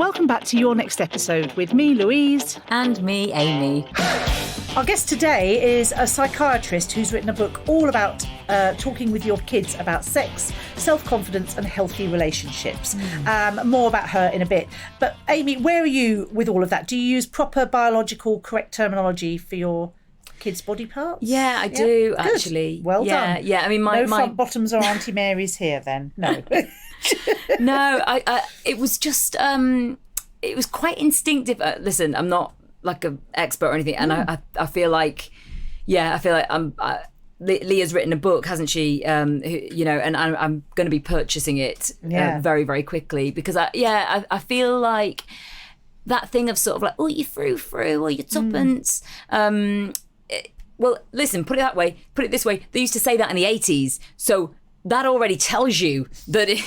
Welcome back to your next episode with me, Louise. And me, Amy. Our guest today is a psychiatrist who's written a book all about talking with your kids about sex, self-confidence and healthy relationships. More about her in a bit. But Amy, where are you with all of that? Do you use proper biological correct terminology for your kids' body parts? Yeah, I do, actually. Well done. Yeah, I mean, no front bottoms or Auntie Mary's here then. No. No, it was just, it was quite instinctive. Listen, I'm not like an expert or anything, and I feel like, Leah's written a book, hasn't she? And I'm going to be purchasing it very, very quickly because I feel like that thing of sort of like, oh, you frou-frou or your tuppence. Well, listen, put it this way. They used to say that in the 80s, so that already tells you that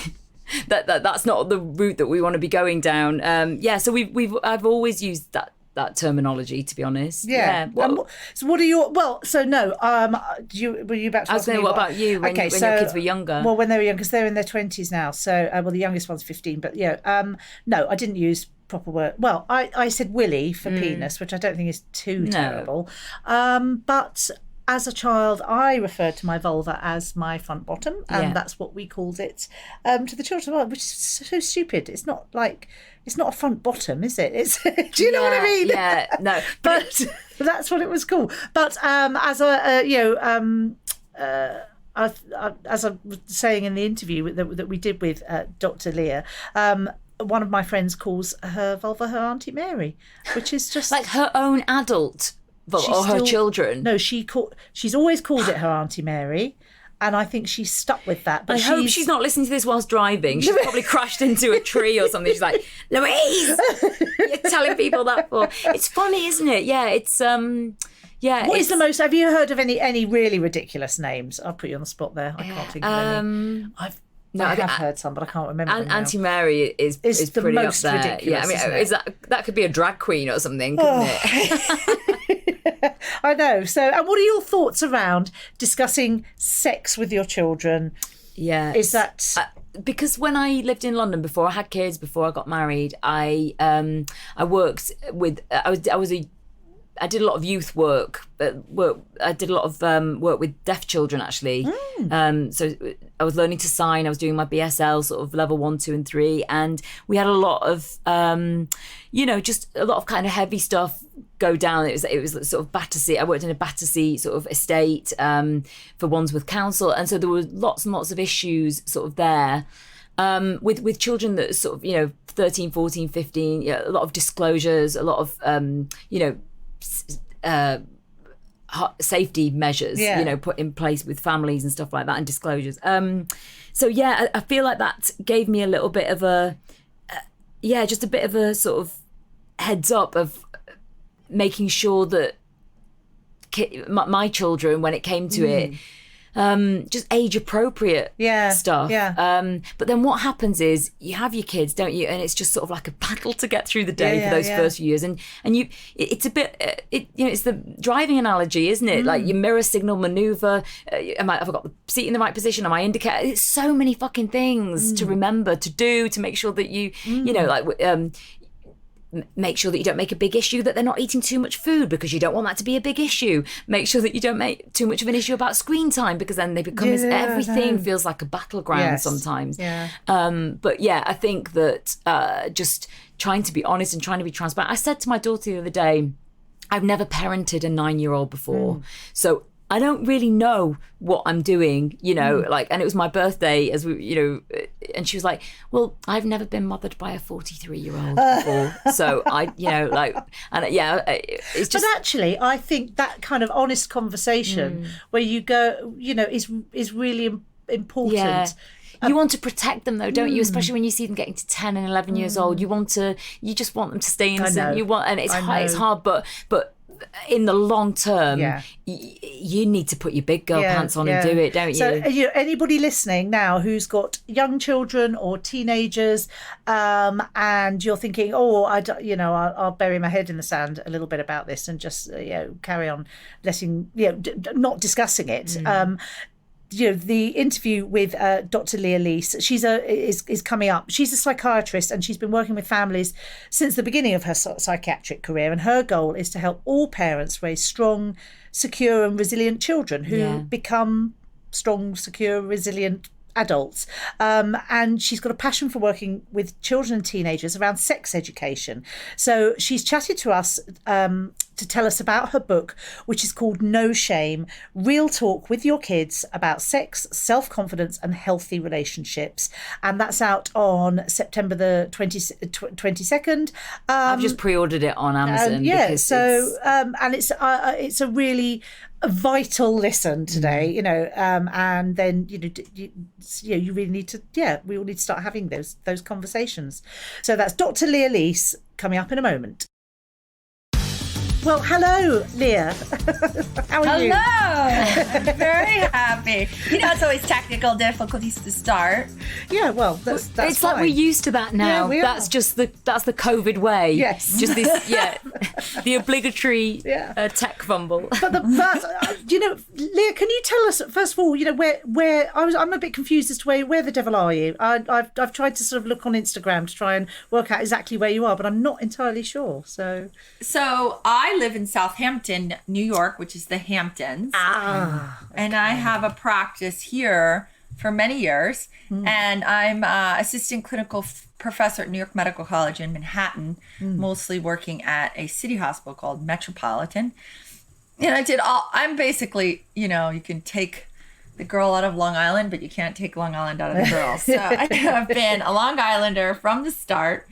that's not the route that we want to be going down. So I've always used that terminology, to be honest. Yeah. So what are your... Well, so no. Were you about to... I was saying, what about you when your kids were younger? Well, when they were young, because they're in their 20s now. So, the youngest one's 15. But no, I didn't use proper word. Well, I said willy for penis, which I don't think is too terrible. But as a child, I referred to my vulva as my front bottom, and that's what we called it to the children, which is so stupid. It's not a front bottom, is it? Do you know what I mean? Yeah, no. But that's what it was called. But as I was saying in the interview that we did with Dr Lea, one of my friends calls her vulva her Auntie Mary, which is just like her own adult vulva, or her children. No, she's always called it her Auntie Mary. And I think she's stuck with that. But I hope she's not listening to this whilst driving. She's probably crashed into a tree or something. She's like, Louise, you're telling people that for. It's funny, isn't it? Yeah, it's What is the most? Have you heard of any really ridiculous names? I'll put you on the spot there. I can't think of any. I have heard some, but I can't remember them now. Auntie Mary is the pretty most up there. ridiculous. Yeah, I mean, that could be a drag queen or something, couldn't it? I know. So, and what are your thoughts around discussing sex with your children? Yeah, is that because when I lived in London before I had kids, before I got married, I worked with I did a lot of youth work. I did a lot of work with deaf children, actually. So I was learning to sign. I was doing my BSL, sort of level 1, 2, and 3, and we had a lot of, just a lot of kind of heavy stuff go down. It was sort of Battersea. I worked in a Battersea sort of estate for Wandsworth Council, and so there were lots and lots of issues sort of there. With children that sort of 13, 14, 15, a lot of disclosures, a lot of safety measures put in place with families and stuff like that, and disclosures. I feel like that gave me a little bit of just a bit of a sort of heads up of making sure that my children, when it came to it, just age appropriate stuff. But then what happens is you have your kids, don't you? And it's just sort of like a battle to get through the day for those first few years. And it's a bit, it's the driving analogy, isn't it? Like your mirror signal maneuver. Have I got the seat in the right position? Am I indicating? It's so many fucking things to remember, to do, to make sure that you, make sure that you don't make a big issue that they're not eating too much food, because you don't want that to be a big issue. Make sure that you don't make too much of an issue about screen time, because then they become everything feels like a battleground sometimes. I think that just trying to be honest and trying to be transparent. I said to my daughter the other day, I've never parented a 9-year-old before, so I don't really know what I'm doing, and it was my birthday and she was like, well, I've never been mothered by a 43-year-old before. So it's just... But actually, I think that kind of honest conversation where you go, is really important. Yeah. You want to protect them though, don't you? Especially when you see them getting to 10 and 11 years old. You just want them to stay innocent. It's hard, but in the long term, you need to put your big girl pants on and do it, don't you? So anybody listening now who's got young children or teenagers, and you're thinking, I'll bury my head in the sand a little bit about this and just carry on not discussing it. the interview with Dr. Lea Lis, is coming up. She's a psychiatrist and she's been working with families since the beginning of her psychiatric career. And her goal is to help all parents raise strong, secure and resilient children who become strong, secure, resilient adults. And she's got a passion for working with children and teenagers around sex education. So she's chatted to us to tell us about her book, which is called No Shame, Real Talk with Your Kids about sex, self-confidence and healthy relationships. And that's out on September the 22nd. I've just pre-ordered it on Amazon. And it's a really vital listen today, and then you really need to we all need to start having those conversations. So that's Dr. Lea Lis coming up in a moment. Well, hello, Leah. How are you? Hello. Very happy. It's always technical difficulties to start. Yeah, well, that's it's fine. like we're used to that now. Yeah, we that's are. just the COVID way. Yes. Just this, the obligatory tech fumble. But Leah, can you tell us first of all, where I'm a bit confused as to where the devil are you? I've tried to sort of look on Instagram to try and work out exactly where you are, but I'm not entirely sure. So I live in Southampton, New York, which is the Hamptons. And I have a practice here for many years. And I'm assistant clinical professor at New York Medical College in Manhattan, mostly working at a city hospital called Metropolitan. And I'm basically, you can take the girl out of Long Island, but you can't take Long Island out of the girl. So I have been a Long Islander from the start.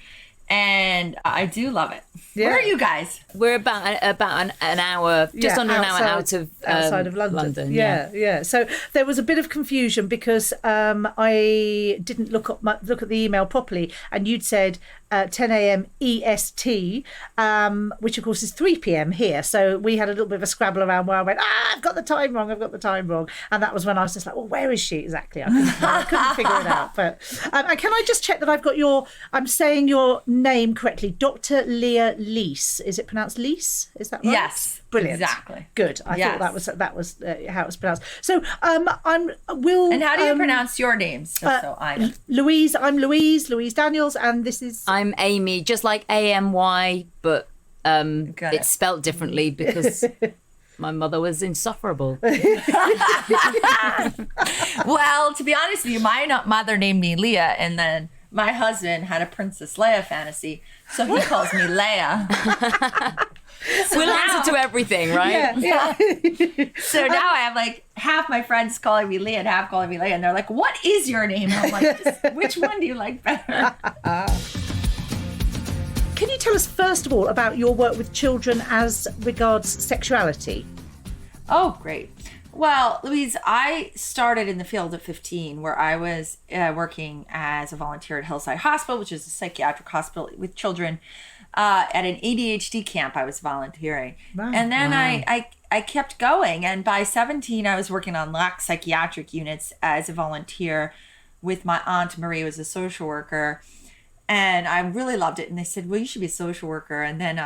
And I do love it. Yeah. Where are you guys? We're about an hour, just under an hour outside of London. Yeah. So there was a bit of confusion because I didn't look at the email properly, and you'd said 10 a.m. EST, which of course is 3 p.m. here. So we had a little bit of a scrabble around where I went, I've got the time wrong. And that was when I was just like, well, where is she exactly? I couldn't figure it out. But and can I just check that I'm saying your name correctly? Dr. Lea Lis. Is it pronounced Lis? Is that right? Yes. Brilliant. Exactly. Good. I thought that was how it was pronounced. So And how do you pronounce your names? So I know. Louise. I'm Louise Daniels, and this is. I'm Amy, just like AMY, but it's spelt differently because my mother was insufferable. Well, to be honest with you, my mother named me Leah, and then my husband had a Princess Leia fantasy, so he calls me Leia. We'll answer to everything, right? Yeah. So now I have half my friends calling me Leah and half calling me Leia, and they're like, what is your name? And I'm like, which one do you like better? Can you tell us first of all about your work with children as regards sexuality? Oh, great. Well, Louise, I started in the field at 15, where I was working as a volunteer at Hillside Hospital, which is a psychiatric hospital with children. At an ADHD camp, I was volunteering. Wow. And then I kept going. And by 17, I was working on lax psychiatric units as a volunteer with my aunt Marie, who was a social worker. And I really loved it. And they said, well, you should be a social worker. And then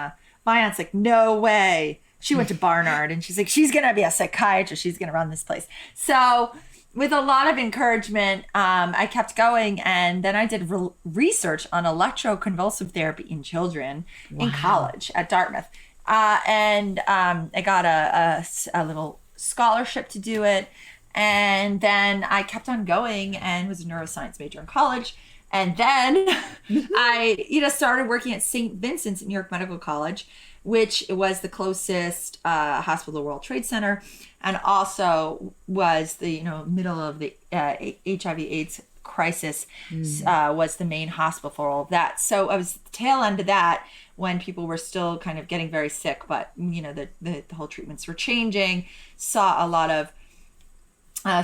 my aunt's like, no way. She went to Barnard and she's like, she's going to be a psychiatrist. She's going to run this place. So with a lot of encouragement, I kept going. And then I did research on electroconvulsive therapy in children in college at Dartmouth. And I got a little scholarship to do it. And then I kept on going and was a neuroscience major in college. And then I started working at St. Vincent's at New York Medical College, which was the closest hospital to the World Trade Center, and also was the middle of the HIV/AIDS crisis, was the main hospital for all of that. So I was the tail end of that when people were still kind of getting very sick, but the whole treatments were changing. Saw a lot of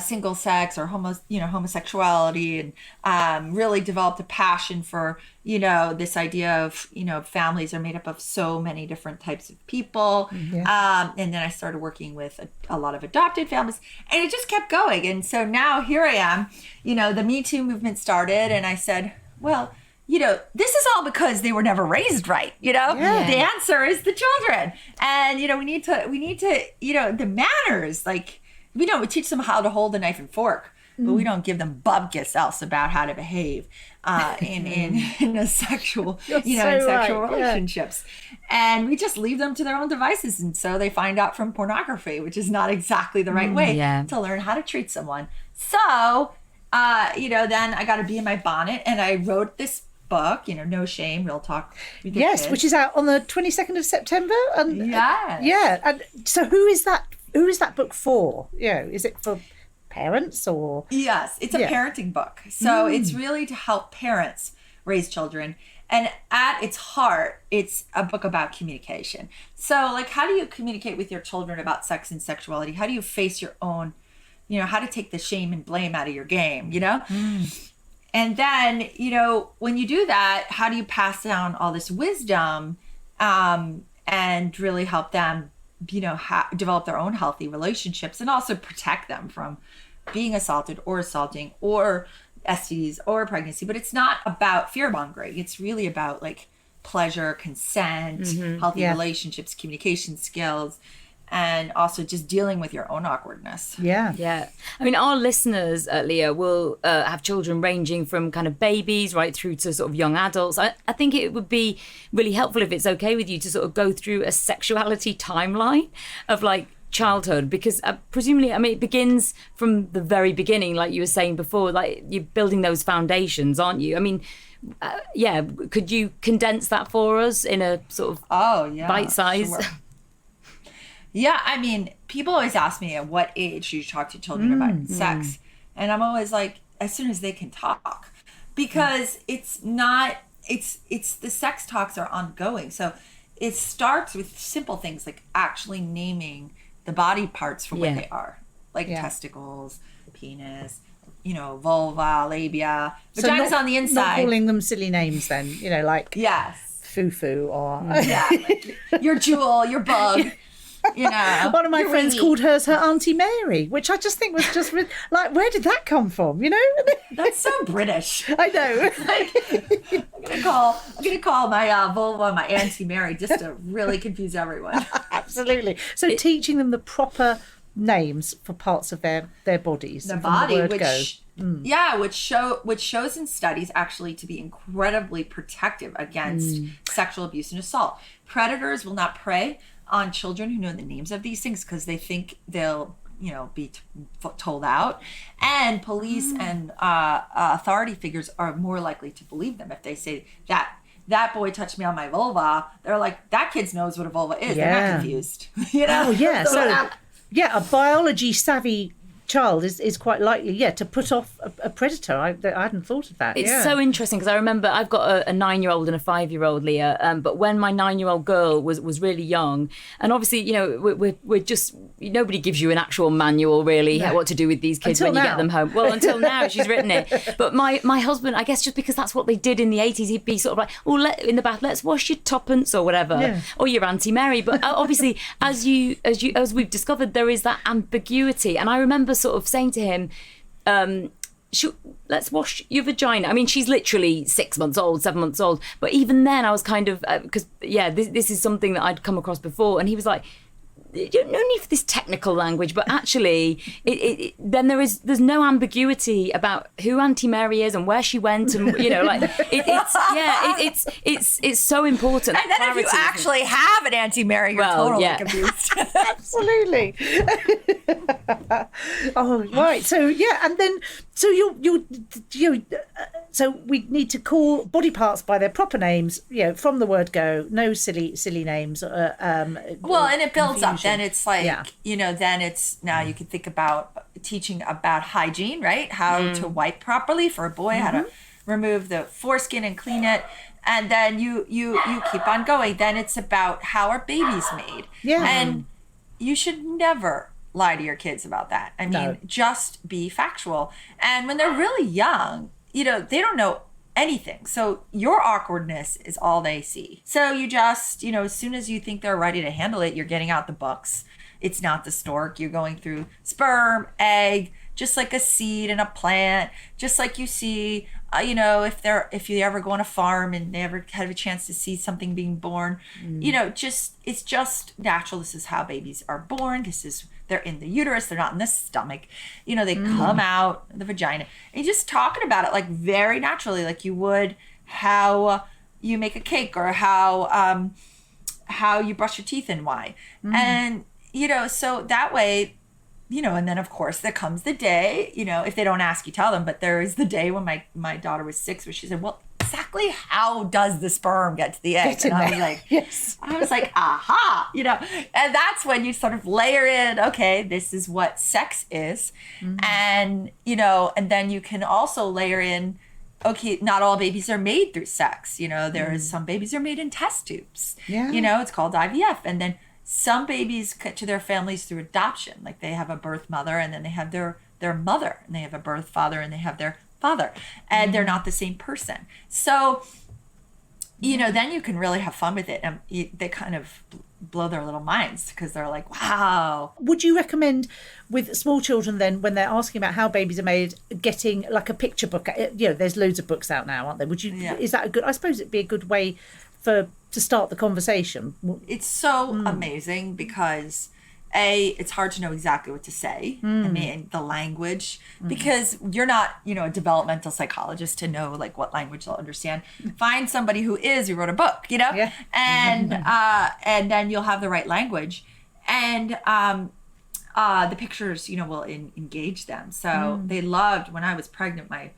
single sex or homosexuality, and really developed a passion for this idea of families are made up of so many different types of people. And then I started working with a lot of adopted families, and it just kept going. And so now here I am. The Me Too movement started, and I said, well, this is all because they were never raised right. The answer is the children, and we need to the manners, we teach them how to hold a knife and fork, but we don't give them bubkis else about how to behave in a sexual, in sexual relationships. And we just leave them to their own devices. And so they find out from pornography, which is not exactly the right way to learn how to treat someone. So, then I got to be in my bonnet, and I wrote this book, No Shame, Real Talk with Your Kids. Which is out on the 22nd of September. And, yes. Yeah. And so who is that book for? Is it for parents or? Yes, it's a parenting book. So it's really to help parents raise children. And at its heart, it's a book about communication. So how do you communicate with your children about sex and sexuality? How do you face your own, how to take the shame and blame out of your game, And then, when you do that, how do you pass down all this wisdom and really help them, develop their own healthy relationships and also protect them from being assaulted or assaulting or STDs or pregnancy? But it's not about fear mongering. It's really about pleasure, consent, healthy relationships, communication skills, and also just dealing with your own awkwardness. Yeah. I mean, our listeners, Lea, will have children ranging from kind of babies right through to sort of young adults. I think it would be really helpful if it's okay with you to sort of go through a sexuality timeline of childhood, because presumably, it begins from the very beginning, like you were saying before, you're building those foundations, aren't you? I mean, could you condense that for us in a sort of bite size? Sure. Yeah, people always ask me at what age do you talk to children about sex? And I'm always as soon as they can talk, because it's the sex talks are ongoing. So it starts with simple things like actually naming the body parts for what they are, testicles, penis, vulva, labia, vagina's on the inside. Not calling them silly names then, yes, foo-foo or your jewel, your bug. One of my friends called hers her Auntie Mary, which I just think was just where did that come from? That's so British. I know. I'm gonna call my vulva my Auntie Mary just to really confuse everyone. Absolutely. So teaching them the proper names for parts of their bodies. The body, which shows in studies actually to be incredibly protective against sexual abuse and assault. Predators will not prey on children who know the names of these things because they think they'll be told out, and police and authority figures are more likely to believe them if they say that boy touched me on my vulva. They're that kid knows what a vulva is. They're not confused. A biology savvy child is quite likely to put off a predator. I hadn't thought of that. It's so interesting because I remember I've got a 9-year-old and a 5-year-old, Lea, but when my 9-year-old girl was really young, and obviously we're just, nobody gives you an actual manual really what to do with these kids when you get them home. Well, until now she's written it, but my husband, I guess just because that's what they did in the 80s, he'd be sort of in the bath, let's wash your tuppence or whatever, or your Auntie Mary. But obviously as we've discovered, there is that ambiguity, and I remember sort of saying to him, let's wash your vagina. She's literally 6 months old, 7 months old, but even then I was kind of because this is something that I'd come across before, and he was like, no need for this technical language, but actually then there's no ambiguity about who Auntie Mary is and where she went, and it's so important. And then if you actually have an Auntie Mary, you're totally confused. Absolutely. Oh, right. So and then so we need to call body parts by their proper names, from the word go. No silly names. And it builds up. Then it's then it's, now you can think about teaching about hygiene, right? How to wipe properly for a boy, how to remove the foreskin and clean it. And then you keep on going. Then it's about how are babies made. Yeah. And you should never lie to your kids about that. Just be factual. And when they're really young, they don't know anything. So your awkwardness is all they see. So you just, as soon as you think they're ready to handle it, you're getting out the books. It's not the stork. You're going through sperm, egg, just like a seed in a plant, just like you see, if you ever go on a farm and they ever have a chance to see something being born, it's just natural. This is how babies are born. This is they're in the uterus, they're not in the stomach. You know, they come out the vagina. And you're just talking about it like very naturally, like you would how you make a cake or how you brush your teeth and why. And, you know, so that way, you know, and then of course there comes the day, you know, if they don't ask, you tell them, but there is the day when my daughter was 6 where she said, well, exactly how does the sperm get to the egg? And I was like, yes. I was like, aha, you know, and that's when you sort of layer in, okay, this is what sex is. And, you know, and then you can also layer in, okay, not all babies are made through sex. You know, there is some babies are made in test tubes. Yeah. You know, it's called IVF. And then some babies get to their families through adoption. Like they have a birth mother and then they have their mother, and they have a birth father and they have their father, and they're not the same person. So, you know, then you can really have fun with it, and they kind of blow their little minds because they're like, wow. Would you recommend with small children then, when they're asking about how babies are made, getting like a picture book? You know, there's loads of books out now, aren't there? Would you? Yeah. Is that a good? I suppose it'd be a good way to start the conversation. It's so amazing because it's hard to know exactly what to say. I mean, the language, because you're not, you know, a developmental psychologist to know like what language they'll understand. Find somebody who wrote a book, you know, and then you'll have the right language, and the pictures, you know, will engage them. So they loved, when I was pregnant, my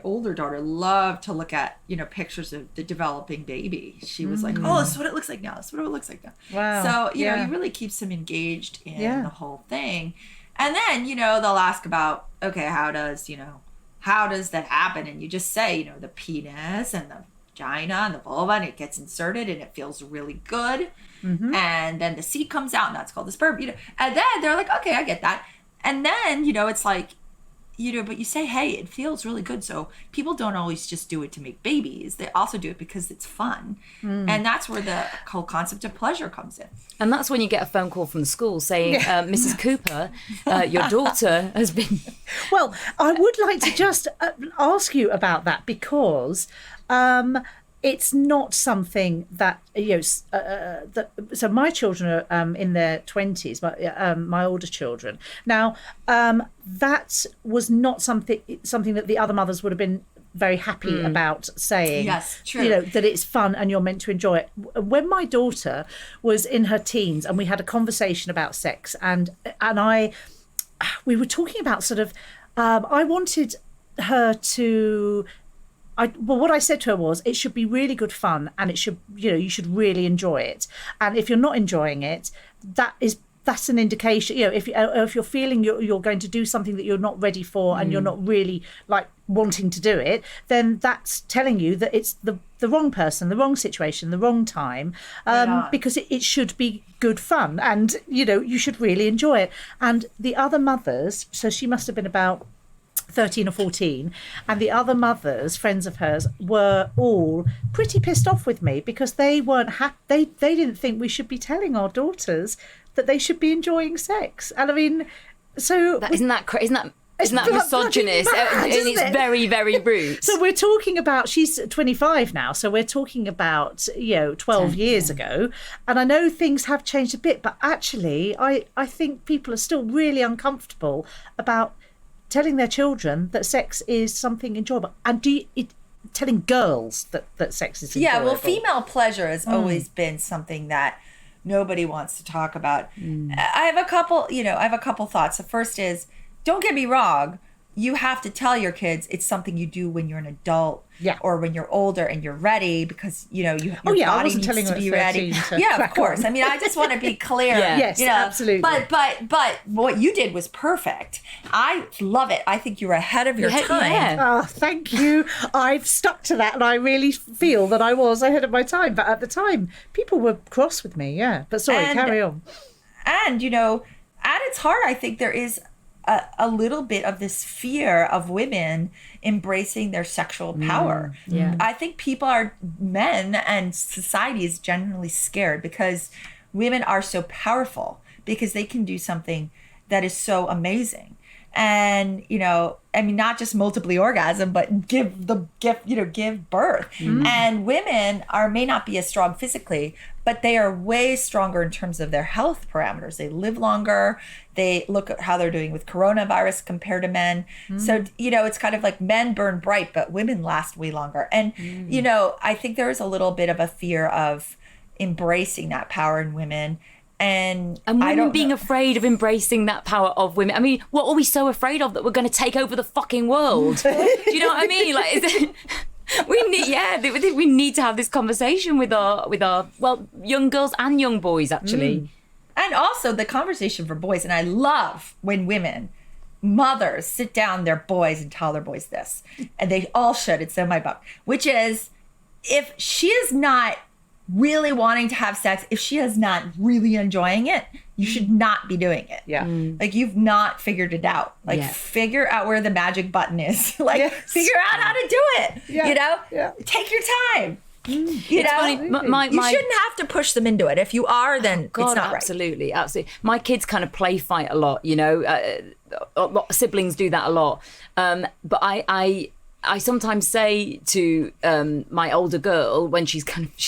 older daughter loved to look at, you know, pictures of the developing baby. She was like, oh, this is what it looks like now. This is what it looks like now. Wow. So, you know, you really keeps them engaged in the whole thing. And then, you know, they'll ask about, okay, how does that happen? And you just say, you know, the penis and the vagina and the vulva, and it gets inserted and it feels really good. And then the seed comes out and that's called the sperm, you know. And then they're like, okay, I get that. And then, you know, it's like, you know, but you say, hey, it feels really good. So people don't always just do it to make babies. They also do it because it's fun. And that's where the whole concept of pleasure comes in. And that's when you get a phone call from the school saying, Mrs. Cooper, your daughter has been... Well, I would like to just ask you about that, because it's not something that, you know, so my children are in their 20s, my older children. Now, that was not something that the other mothers would have been very happy about saying. Yes, true. You know, that it's fun and you're meant to enjoy it. When my daughter was in her teens and we had a conversation about sex, and we were talking about sort of, I wanted her to... what I said to her was, it should be really good fun, and it should, you know, you should really enjoy it. And if you're not enjoying it, that's an indication. You know, if you're feeling you're going to do something that you're not ready for, and you're not really like wanting to do it, then that's telling you that it's the wrong person, the wrong situation, the wrong time, because it should be good fun, and you know, you should really enjoy it. And the other mothers, so she must have been about 13 or 14, and the other mothers, friends of hers, were all pretty pissed off with me because they weren't they didn't think we should be telling our daughters that they should be enjoying sex. And I mean, so Isn't that misogynist? Mad, and it's very, very rude. So we're talking about, she's 25 now, so we're talking about, you know, 12 years ago. And I know things have changed a bit, but actually I think people are still really uncomfortable about telling their children that sex is something enjoyable. And telling girls that sex is enjoyable. Yeah, well, female pleasure has always been something that nobody wants to talk about. I have a couple thoughts. The first is, don't get me wrong, you have to tell your kids it's something you do when you're an adult, or when you're older and you're ready, because you know your body needs to be ready. Yeah, of course. I mean, I just want to be clear. Yes, you know, absolutely. But what you did was perfect. I love it. I think you were ahead of your time. Yeah. Oh, thank you. I've stuck to that, and I really feel that I was ahead of my time. But at the time, people were cross with me. Yeah, but sorry, carry on. And you know, at its heart, I think there is a little bit of this fear of women embracing their sexual power. I think men and society is generally scared because women are so powerful, because they can do something that is so amazing. and, not just multiply orgasm, but give the gift, give birth. And women may not be as strong physically, but they are way stronger in terms of their health parameters. They live longer. They look at how they're doing with coronavirus compared to men. So, it's kind of like men burn bright, but women last way longer. And, I think there is a little bit of a fear of embracing that power in women. And women being afraid of embracing that power of women. I mean, what are we so afraid of that we're going to take over the fucking world? Do you know what I mean? Like, we need to have this conversation with our young girls and young boys, actually. And also the conversation for boys. And I love when mothers sit down their boys and tell their boys this, and they all should. It's in my book, which is, if she is not really wanting to have sex, if she is not really enjoying it, you should not be doing it. Yeah. Like, you've not figured it out. Like, figure out where the magic button is. Like, figure out how to do it. Yeah. Take your time. It's funny. You shouldn't have to push them into it. If you are, then it's not right. Absolutely. My kids kind of play fight a lot. Siblings do that a lot. But I sometimes say to my older girl, when she's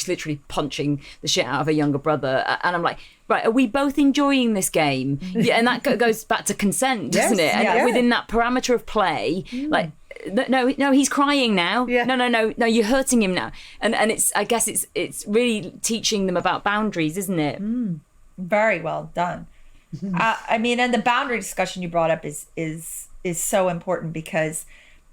literally punching the shit out of her younger brother, and I'm like, right, are we both enjoying this game? Yeah, and that goes back to consent, doesn't it? And within that parameter of play, like, no, he's crying now. Yeah. No, you're hurting him now. And I guess it's really teaching them about boundaries, isn't it? Very well done. And the boundary discussion you brought up is so important, because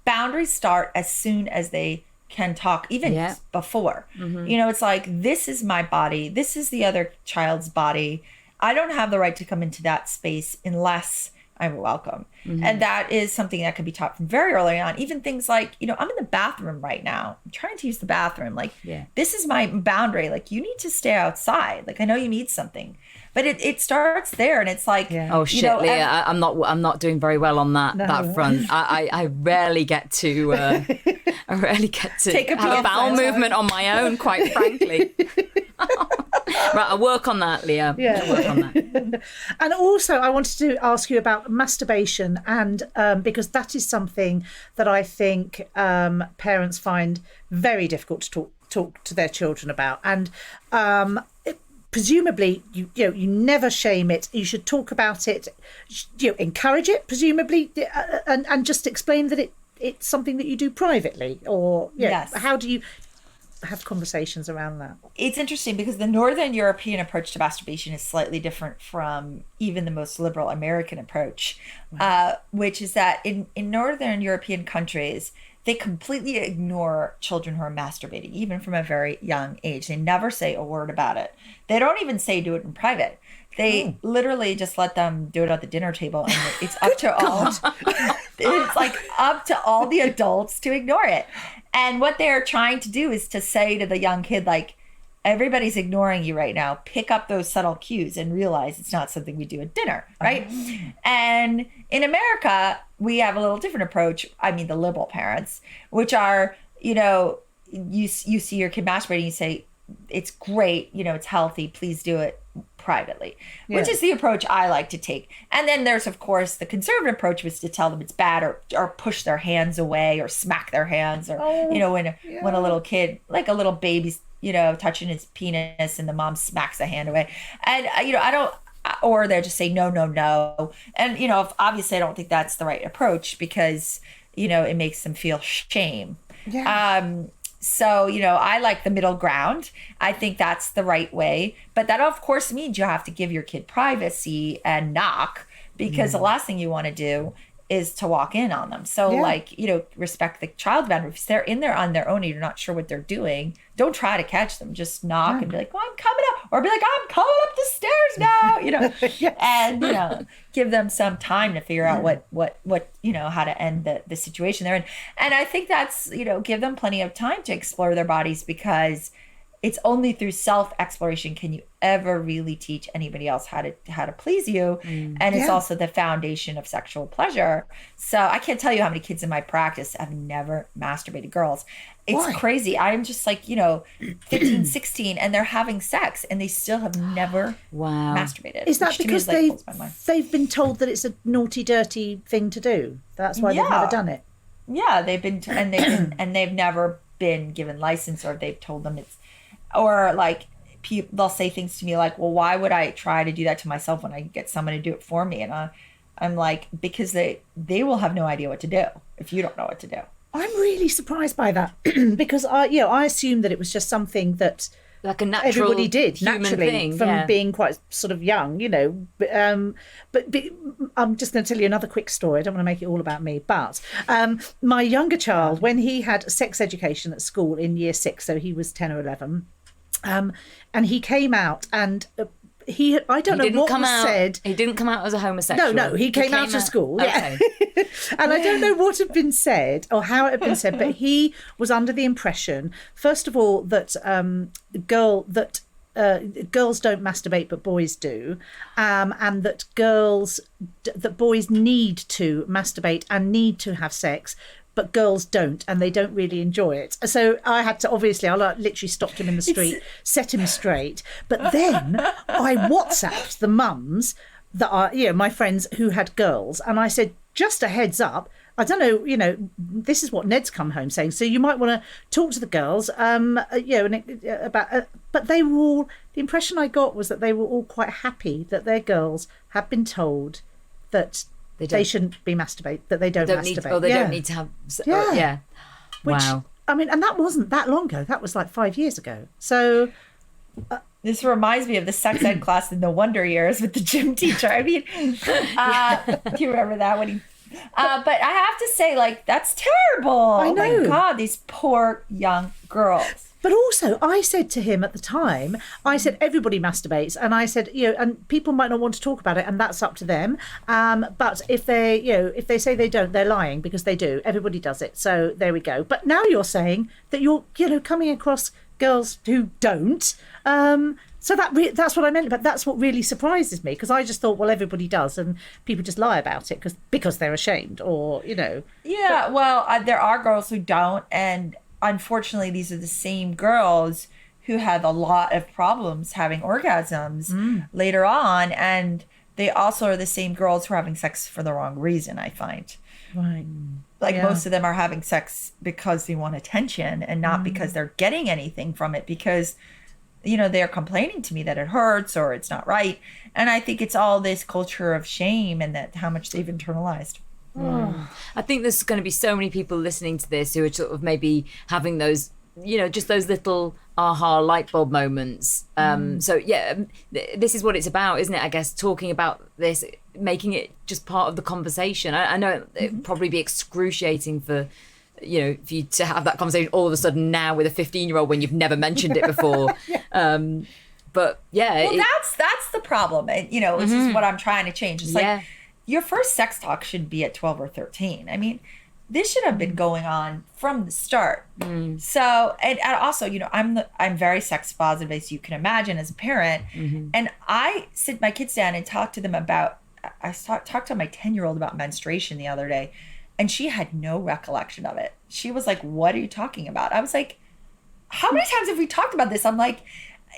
boundaries start as soon as they can talk, even before. It's like, this is my body. This is the other child's body. I don't have the right to come into that space unless I'm welcome. And that is something that can be taught from very early on. Even things like, I'm in the bathroom right now. I'm trying to use the bathroom. Like, this is my boundary. Like, you need to stay outside. Like, I know you need something. But it starts there, and it's like, oh shit, Leah, I'm not doing very well on that front. I rarely get to take a have a bowel movement on my own, quite frankly. Right, I'll work on that, Leah. Yeah. I'll work on that. And also, I wanted to ask you about masturbation, and because that is something that I think parents find very difficult to talk to their children about, and presumably, you never shame it. You should talk about it. Encourage it, presumably, and just explain that it's something that you do privately, or yes. How do you have conversations around that? It's interesting, because the Northern European approach to masturbation is slightly different from even the most liberal American approach, which is that in Northern European countries, they completely ignore children who are masturbating, even from a very young age. They never say a word about it. They don't even say do it in private. They literally just let them do it at the dinner table, and it's up to all. It's like up to all the adults to ignore it. And what they're trying to do is to say to the young kid, like, everybody's ignoring you right now. Pick up those subtle cues and realize it's not something we do at dinner, right? And in America, we have a little different approach. I mean, the liberal parents, which are, you see your kid masturbating, you say, it's great, it's healthy, please do it privately, which is the approach I like to take. And then there's, of course, the conservative approach, was to tell them it's bad, or push their hands away, or smack their hands, or when a little kid, like a little baby's touching his penis, and the mom smacks the hand away, and I don't, or they'll just say no. And obviously I don't think that's the right approach, because it makes them feel shame. So, I like the middle ground. I think that's the right way. But that, of course, means you have to give your kid privacy and knock, because the last thing you want to do is to walk in on them. So, respect the child's boundaries. If they're in there on their own and you're not sure what they're doing, don't try to catch them. Just knock and be like, well, I'm coming up. Or be like, I'm coming up the stairs now, and, give them some time to figure out what how to end the situation they're in. And I think that's, give them plenty of time to explore their bodies, because it's only through self-exploration can you ever really teach anybody else how to please you. And it's also the foundation of sexual pleasure. So I can't tell you how many kids in my practice have never masturbated, girls. It's crazy. I'm just like, 15, 16, and they're having sex and they still have never masturbated. Is that because they've been told that it's a naughty, dirty thing to do? That's why they've never done it. Yeah, they've never been given license, or they've told them it's, or like they'll say things to me like, well, why would I try to do that to myself when I get someone to do it for me? And I'm like, because they will have no idea what to do if you don't know what to do. I'm really surprised by that because I assumed that it was just something that like a natural everybody did naturally thing, from being quite sort of young, But I'm just going to tell you another quick story. I don't want to make it all about me, but my younger child, when he had sex education at school in year 6, so he was 10 or 11, and he came out and. I don't know what was said. He didn't come out as a homosexual. No, he came out of school. Okay. Yeah. And I don't know what had been said or how it had been said, but he was under the impression, first of all, that girls don't masturbate, but boys do, and that boys need to masturbate and need to have sex, but girls don't, and they don't really enjoy it. So I had to, obviously, I literally stopped him in the street, set him straight. But then I WhatsApped the mums that are, my friends who had girls, and I said, just a heads up, I don't know, this is what Ned's come home saying, so you might want to talk to the girls, but they were all, the impression I got was that they were all quite happy that their girls had been told that they shouldn't be masturbate, that they don't masturbate. They don't need to have... Which, wow. I mean, and that wasn't that long ago. That was like 5 years ago. So... this reminds me of the sex ed class in the Wonder Years with the gym teacher. I mean, do you remember that when he... but I have to say, like, that's terrible. I know. Oh my God, these poor young girls. But also, I said to him at the time, I said, everybody masturbates. And I said, and people might not want to talk about it, and that's up to them. But if they say they don't, they're lying, because they do. Everybody does it. So there we go. But now you're saying that you're, coming across girls who don't. So that's what I meant. But that's what really surprises me, because I just thought, well, everybody does, and people just lie about it because they're ashamed, or, Yeah, well, there are girls who don't, and unfortunately, these are the same girls who have a lot of problems having orgasms later on. And they also are the same girls who are having sex for the wrong reason, I find. Right. Like most of them are having sex because they want attention and not because they're getting anything from it, because, they're complaining to me that it hurts or it's not right. And I think it's all this culture of shame and that how much they've internalized. I think there's going to be so many people listening to this who are sort of maybe having those, just those little aha light bulb moments. So this is what it's about, isn't it? I guess talking about this, making it just part of the conversation. I know it'd probably be excruciating for you to have that conversation all of a sudden now with a 15-year-old when you've never mentioned it before. But that's the problem. And, this is what I'm trying to change. It's like, your first sex talk should be at 12 or 13. I mean, this should have been going on from the start. So, and also, I'm very sex positive, as you can imagine, as a parent. And I sit my kids down and talk to them about, I talked to my 10-year-old about menstruation the other day, and she had no recollection of it. She was like, what are you talking about? I was like, how many times have we talked about this? I'm like,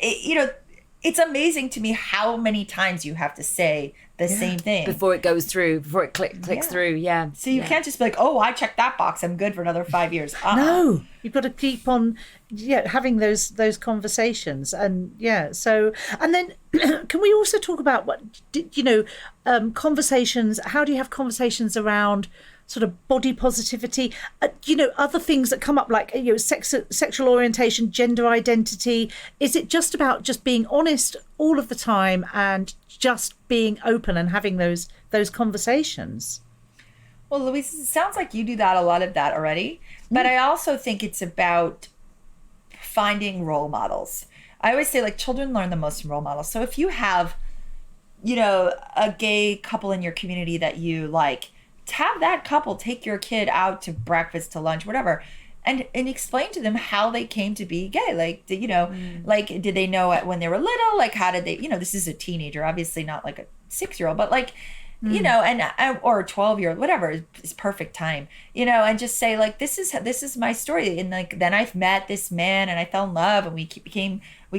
it's amazing to me how many times you have to say the same thing before it goes through, before it clicks through. Yeah. So you can't just be like, oh, I checked that box, I'm good for another 5 years. No, you've got to keep on having those conversations. And so, and then can we also talk about conversations? How do you have conversations around sort of body positivity, other things that come up, like sexual orientation, gender identity? Is it just about just being honest all of the time and just being open and having those conversations? Well, Louise, it sounds like you do a lot of that already, but I also think it's about finding role models. I always say, like, children learn the most from role models. So if you have, a gay couple in your community that you like, have that couple take your kid out to breakfast, to lunch, whatever, and explain to them how they came to be gay. Like, you know, like, did they know it when they were little? Like, how did they, you know, this is a teenager, obviously not like a 6-year-old, but like, you know, and or a 12-year-old, whatever is perfect time, you know, and just say like, this is my story. And like, then I've met this man and I fell in love and we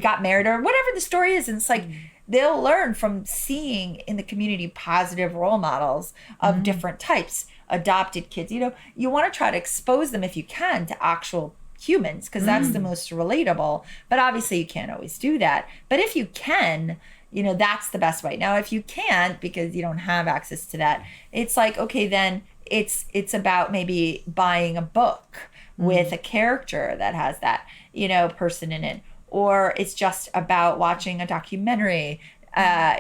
got married or whatever the story is. And it's like, they'll learn from seeing in the community positive role models of different types, adopted kids. You know, you want to try to expose them if you can to actual humans, because that's the most relatable. But obviously you can't always do that. But if you can, you know, that's the best way. Now, if you can't, because you don't have access to that, it's like, okay, then it's about maybe buying a book with a character that has that, you know, person in it. Or it's just about watching a documentary,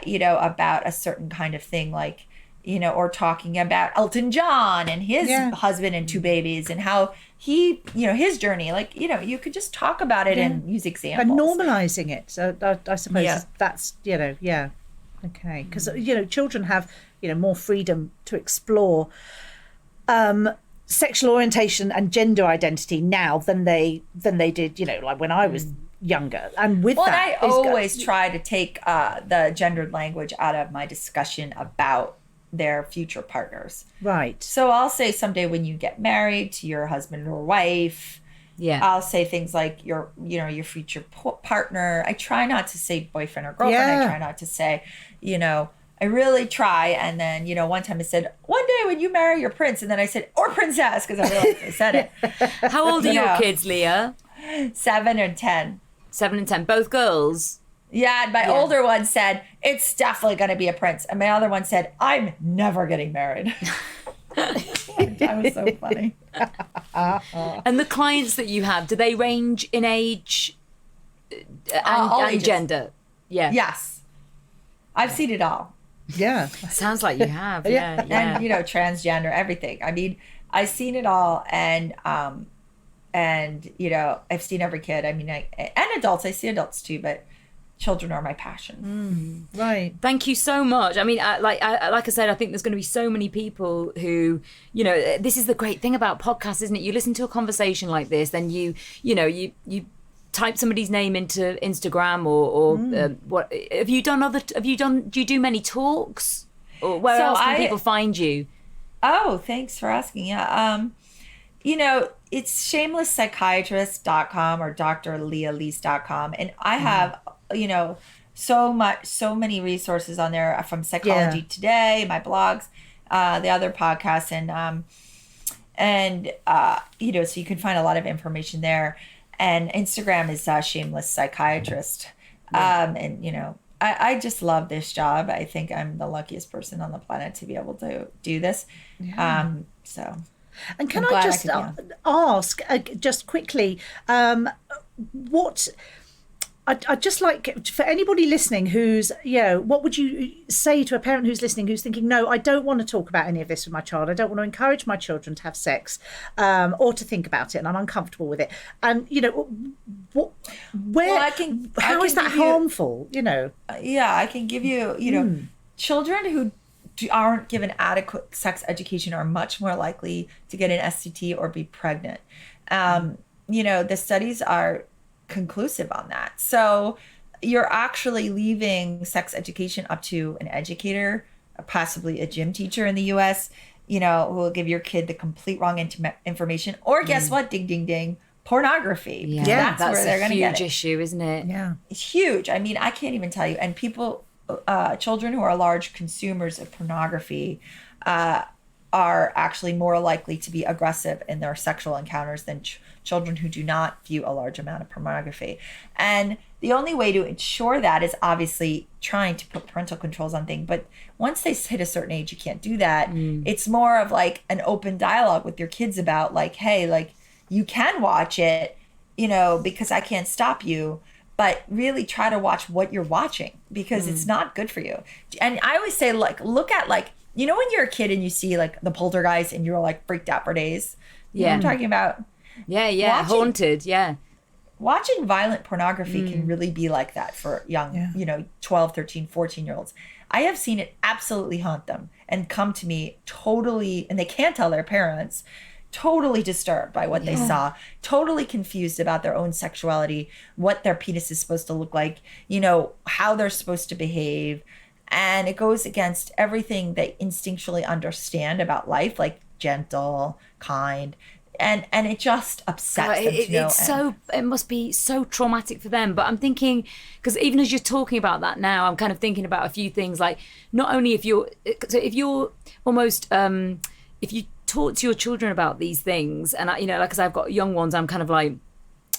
you know, about a certain kind of thing, like, you know, or talking about Elton John and his husband and 2 babies and how he, you know, his journey. Like, you know, you could just talk about it and use examples. And normalizing it. So I suppose that's, you know, okay. Because, you know, children have, you know, more freedom to explore sexual orientation and gender identity now than they did, you know, like when I was younger. And with and that, I always try to take the gendered language out of my discussion about their future partners. Right. So I'll say someday when you get married to your husband or wife, I'll say things like your future partner. I try not to say boyfriend or girlfriend. I try not to say, you know, I really try. And then, you know, one time I said, one day when you marry your prince, and then I said, or princess, because I realized I said it. How old are your kids, Leah? 7 and 10. 7 and 10, both girls. Yeah, and my older one said, it's definitely going to be a prince. And my other one said, I'm never getting married. That was so funny. And the clients that you have, do they range in age and gender? Yeah. Yes. I've seen it all. Yeah. Sounds like you have. Yeah. And, you know, transgender, everything. I mean, I've seen it all. And you know, I've seen every kid. I mean, and adults. I see adults too, but children are my passion. Right. Thank you so much. I mean, like I said, I think there's going to be so many people who, you know, this is the great thing about podcasts, isn't it? You listen to a conversation like this, then you type somebody's name into Instagram or what have you done? Do you do many talks, or where else can people find you? Oh, thanks for asking. Yeah. You know, it's shamelesspsychiatrist.com or drlealis.com. And I have, you know, so many resources on there from Psychology Today, my blogs, the other podcasts, and you know, so you can find a lot of information there. And Instagram is Shameless Psychiatrist. And, you know, I just love this job. I think I'm the luckiest person on the planet to be able to do this. So... And can I just ask, just quickly, what I'd just like for anybody listening who's, you know, what would you say to a parent who's listening who's thinking, no, I don't want to talk about any of this with my child. I don't want to encourage my children to have sex or to think about it, and I'm uncomfortable with it. And, you know, how is that harmful, you know? I can give you, you know, children who aren't given adequate sex education are much more likely to get an STT or be pregnant. You know, the studies are conclusive on that. So you're actually leaving sex education up to an educator, possibly a gym teacher in the US, you know, who will give your kid the complete wrong information. Or guess what? Ding, ding, ding. Pornography. Yeah, that's where they're going to get it. Huge issue, isn't it? Yeah. It's huge. I mean, I can't even tell you. And people... children who are large consumers of pornography are actually more likely to be aggressive in their sexual encounters than children who do not view a large amount of pornography. And the only way to ensure that is obviously trying to put parental controls on things. But once they hit a certain age, you can't do that. It's more of like an open dialogue with your kids about like, hey, like you can watch it, you know, because I can't stop you. But really try to watch what you're watching because it's not good for you. And I always say, like, look at, like, you know, when you're a kid and you see, like, the poltergeist and you're, like, freaked out for days? You know what I'm talking about? Yeah. Haunted, Watching violent pornography can really be like that for young, you know, 12, 13, 14-year-olds. I have seen it absolutely haunt them and come to me totally, and they can't tell their parents, totally disturbed by what they saw, totally confused about their own sexuality, what their penis is supposed to look like, you know, how they're supposed to behave. And it goes against everything they instinctually understand about life, like gentle, kind. And it just upsets them to no end. It must be so traumatic for them. But I'm thinking, because even as you're talking about that now, I'm kind of thinking about a few things, like not only if you're almost, if you talk to your children about these things, and I, you know, like, because I've got young ones, I'm kind of like,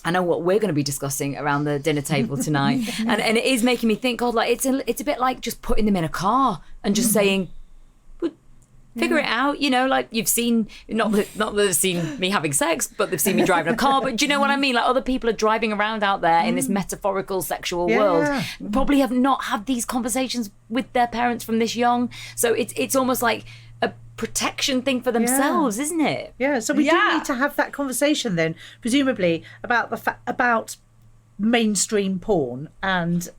I know what we're going to be discussing around the dinner table tonight. and it is making me think, God, like it's a bit like just putting them in a car and just saying, figure it out, you know, like you've seen, not that they've seen me having sex, but they've seen me driving a car. But do you know what I mean? Like other people are driving around out there in this metaphorical sexual world, probably have not had these conversations with their parents from this young. So it's almost like a protection thing for themselves, isn't it? Yeah. So we do need to have that conversation then, presumably about about mainstream porn and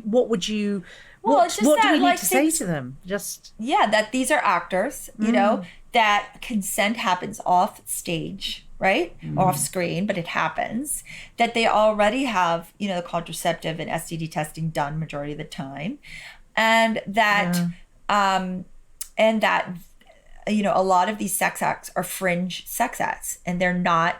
what would you... What do we need to say to them? That these are actors, you know, that consent happens off stage, right? Off screen, but it happens. That they already have, you know, the contraceptive and STD testing done majority of the time. And that, you know, a lot of these sex acts are fringe sex acts and they're not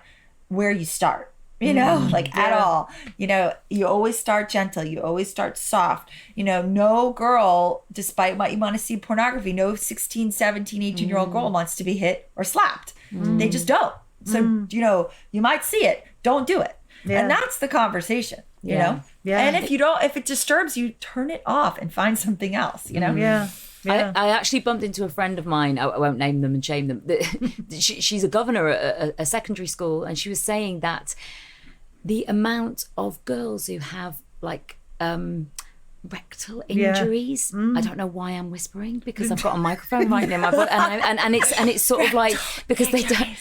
where you start. You know, at all. You know, you always start gentle. You always start soft. You know, no girl, despite what you want to see pornography, no 16, 17, 18-year-old girl wants to be hit or slapped. They just don't. So, you know, you might see it. Don't do it. Yeah. And that's the conversation, you know? Yeah. And if it disturbs you, turn it off and find something else, you know? Yeah. Yeah. I actually bumped into a friend of mine. I won't name them and shame them. She's a governor at a secondary school, and she was saying that the amount of girls who have like rectal injuries. I don't know why I'm whispering, because I've got a microphone right near my body, and it's sort of like because they don't.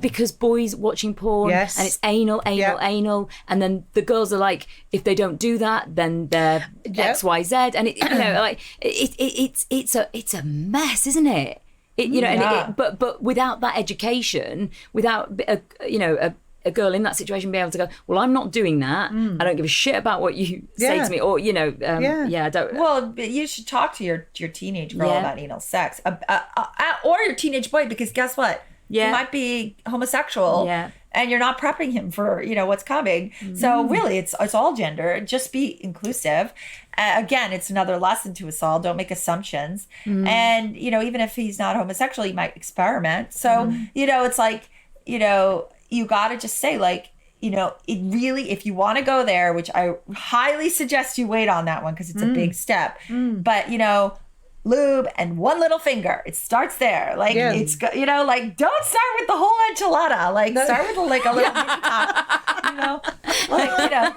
Because boys watching porn and it's anal, and then the girls are like, if they don't do that, then they're X, Y, Z, and it, you know, like it's a mess, isn't it? You know, but without that education, without a girl in that situation being able to go, well, I'm not doing that. I don't give a shit about what you say to me, or you know, I don't. Well, but you should talk to your teenage girl about anal sex, or your teenage boy, because guess what? He might be homosexual, and you're not prepping him for, you know, what's coming. So really, it's all gender. Just be inclusive. Again, it's another lesson to us all. Don't make assumptions. And, you know, even if he's not homosexual, he might experiment. So, you know, it's like, you know, you got to just say, like, you know, it really, if you want to go there, which I highly suggest you wait on that one because it's a big step. But, you know, lube and one little finger. It starts there. Like, it's, you know, like, don't start with the whole enchilada. Like, start with like a little mini top, you know? Like, you know.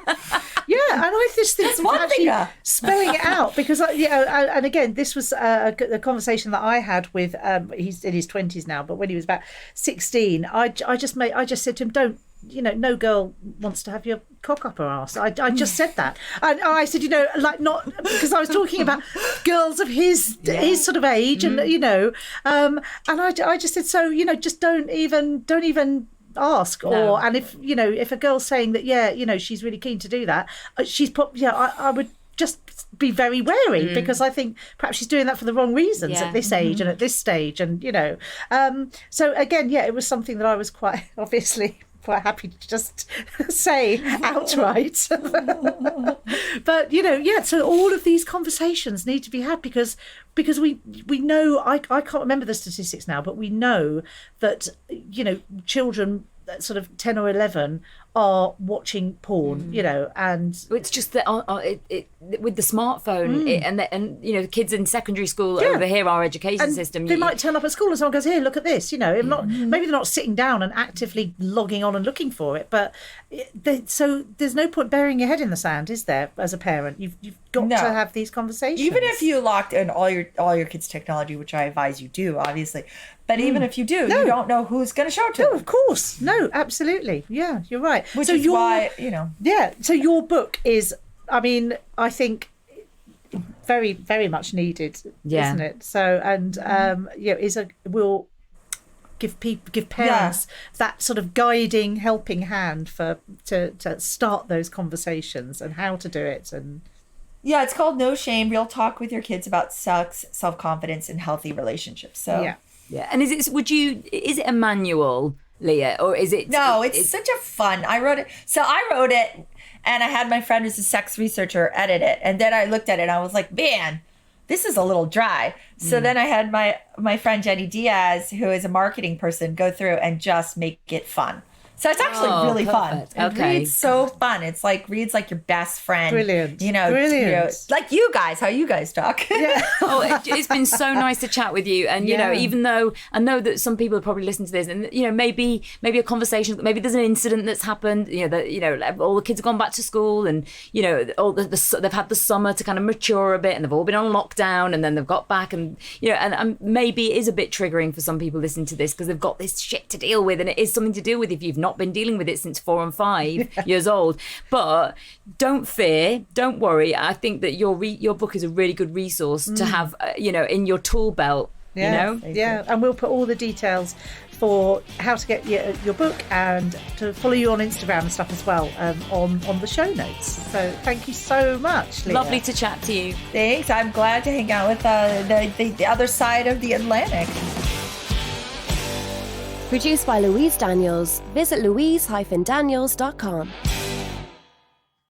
Yeah, and I just think actually spelling it out, because and again, this was a conversation that I had with he's in his 20s now, but when he was about 16, I just said to him, don't, you know, no girl wants to have your cock up her ass. I just said that, and I said, you know, like, not because I was talking about girls of his sort of age, and you know, and I just said, so, you know, just don't even ask. Or and if, you know, if a girl's saying that, you know, she's really keen to do that, I would just be very wary, because I think perhaps she's doing that for the wrong reasons at this age and at this stage, and you know, so again, it was something that I was quite happy to just say outright. But, you know, so all of these conversations need to be had, because we know, I can't remember the statistics now, but we know that, you know, children sort of 10 or 11 are watching porn, you know, and it's just that with the smartphone and you know, the kids in secondary school over here, our education system, they might turn up at school and someone goes, here, look at this, you know, maybe they're not sitting down and actively logging on and looking for it, but so there's no point burying your head in the sand, is there? As a parent, you've got to have these conversations, even if you locked in all your kids' technology, which I advise you do, obviously. But even if you do, you don't know who's going to show it to. No, of course. No, absolutely. Yeah, you're right. Which is why, you know. Yeah, so your book is, I mean, I think very, very much needed, Yeah. isn't it? So, and will give parents that sort of guiding, helping hand to start those conversations and how to do it. And yeah, it's called No Shame, Real Talk with Your Kids About Sex, Self-Confidence, and Healthy Relationships. So yeah. And is it a manual, Leah, or is it? No, it's such a fun. I wrote it, and I had my friend who's a sex researcher edit it, and then I looked at it and I was like, man, this is a little dry. So then I had my friend Jenny Diaz, who is a marketing person, go through and just make it fun. So it's actually really perfect. fun. It reads so fun. It's reads like your best friend. Brilliant. Brilliant. Like you guys, how you guys talk. Yeah. It's been so nice to chat with you. And, even though I know that some people are probably listening to this and, maybe a conversation, maybe there's an incident that's happened, that, all the kids have gone back to school and, they've had the summer to kind of mature a bit and they've all been on lockdown and then they've got back and, and maybe it is a bit triggering for some people listening to this because they've got this shit to deal with and it is something to deal with if you've not been dealing with it since 4 and 5 years old. But don't fear, don't worry. I think that your book is a really good resource to have, in your tool belt. Yeah, and we'll put all the details for how to get your book and to follow you on Instagram and stuff as well on the show notes. So thank you so much, Leah. Lovely to chat to you. Thanks. I'm glad to hang out with the other side of the Atlantic. Produced by Louise Daniels. Visit louise-daniels.com.